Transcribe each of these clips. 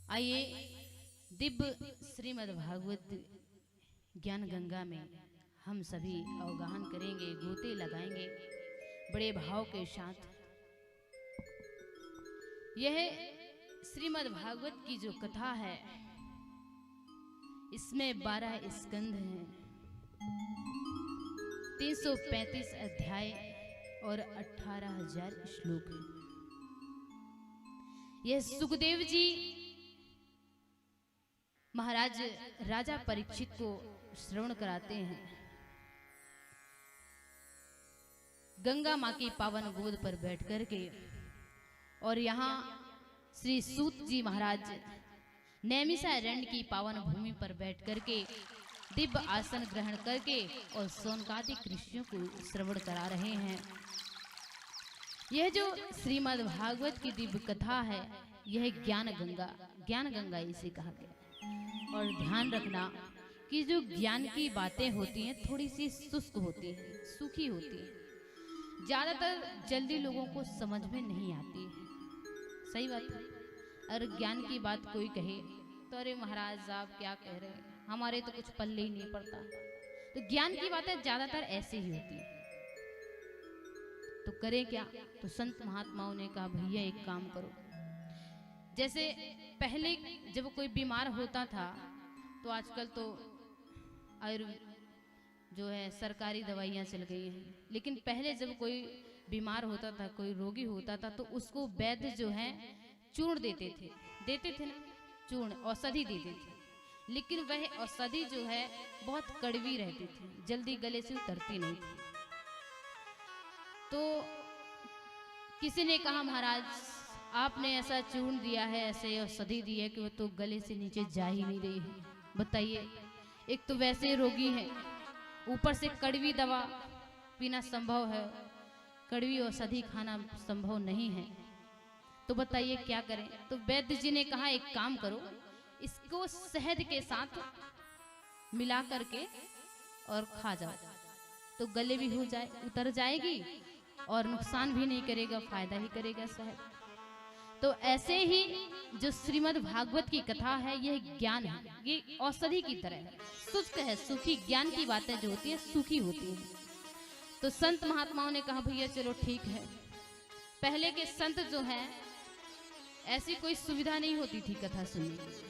आइए दिव्य श्रीमद् भागवत ज्ञान गंगा में हम सभी अवगाहन करेंगे, गोते लगाएंगे बड़े भाव के साथ। यह श्रीमद् भागवत की जो कथा है, इसमें 12 स्कंध हैं, 335 अध्याय और 18,000 श्लोक हैं। यह सुखदेव जी महाराज राजा परीक्षित को श्रवण कराते हैं। गंगा माँ की पावन गोद पर बैठ करके, और यहाँ श्री सूत जी महाराज नैमिषारण्य की पावन भूमि पर बैठ करके दिव्य आसन ग्रहण करके और शौनकादिक ऋषियों को श्रवण करा रहे हैं। यह जो श्रीमद् भागवत की दिव्य कथा है, यह ज्ञान गंगा इसे कहा गया। और ध्यान रखना कि जो ज्ञान की बातें होती हैं थोड़ी सी शुष्क होती है, सूखी होती है, ज्यादातर जल्दी लोगों को समझ में नहीं आती है। सही बात है। अगर ज्ञान की बात कोई कहे तो अरे महाराज आप क्या कह रहे हैं, हमारे तो कुछ पल्ले ही नहीं पड़ता। तो ज्ञान की बातें ज्यादातर ऐसे ही होती है। तो करें क्या? तो संत महात्माओं ने कहा भैया एक काम करो। जैसे पहले जब कोई बीमार होता था, तो आजकल तो जो है सरकारी दवाइयाँ चल गई हैं, लेकिन पहले जब कोई बीमार होता था, कोई रोगी होता था, तो उसको वैद्य जो है चूर्ण देते थे ना, चूर्ण औषधि देते थे। लेकिन वह औषधि जो है बहुत कड़वी रहती थी, जल्दी गले से उतरती नहीं थी। तो किसी ने कहा महाराज आपने ऐसा चूर्ण दिया है, ऐसे औषधि दी है कि वो तो गले से नीचे जा ही नहीं रही है। बताइए, एक तो वैसे रोगी है, ऊपर से कड़वी दवा पीना संभव है, कड़वी औषधि खाना संभव नहीं है। तो बताइए क्या करें? तो वैद्य जी ने कहा एक काम करो, इसको शहद के साथ मिला करके और खा जाओ, तो गले भी हो जाए, उतर जाएगी और नुकसान भी नहीं करेगा, फायदा ही करेगा शहद। तो ऐसे ही जो श्रीमद् भागवत की कथा है, यह ज्ञान है, ये औषधि की तरह है, शुष्क है, सूखी। ज्ञान की बातें जो होती है सूखी होती है। तो संत महात्माओं ने कहा भैया चलो ठीक है। पहले के संत जो हैं, ऐसी कोई सुविधा नहीं होती थी कथा सुनने की।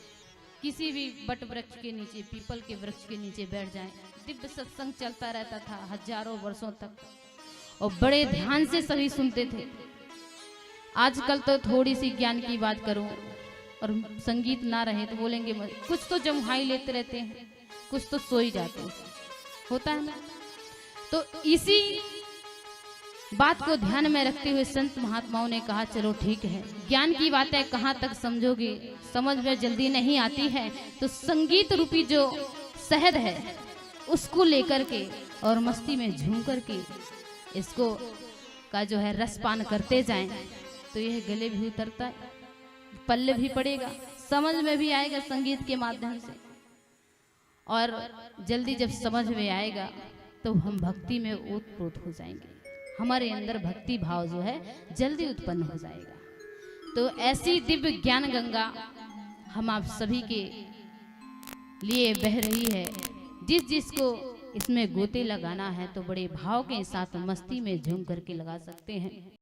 किसी भी बट वृक्ष के नीचे, पीपल के वृक्ष के नीचे बैठ जाएं, दिव्य सत्संग चलता रहता था हजारों वर्षों तक, और बड़े ध्यान से सभी सुनते थे। आजकल तो थोड़ी सी ज्ञान की बात करूं और संगीत ना रहे तो बोलेंगे कुछ तो जमुहाई लेते रहते हैं, कुछ तो सो ही जाते हैं, होता है ना। तो इसी बात को ध्यान में रखते हुए संत महात्माओं ने कहा चलो ठीक है, ज्ञान की बातें कहाँ तक समझोगे, समझ में जल्दी नहीं आती है, तो संगीत रूपी जो शहद है उसको लेकर के और मस्ती में झूम करके इसको का जो है रसपान करते जाएं, तो यह गले भी उतरता है, पल्ले भी पड़ेगा, समझ में भी आएगा संगीत के माध्यम से। और जल्दी जब समझ में आएगा तो हम भक्ति में ओतप्रोत हो जाएंगे, हमारे अंदर भक्ति भाव जो है जल्दी उत्पन्न हो जाएगा। तो ऐसी दिव्य ज्ञान गंगा हम आप सभी के लिए बह रही है। जिसको इसमें गोते लगाना है तो बड़े भाव के साथ मस्ती में झूम करके लगा सकते हैं।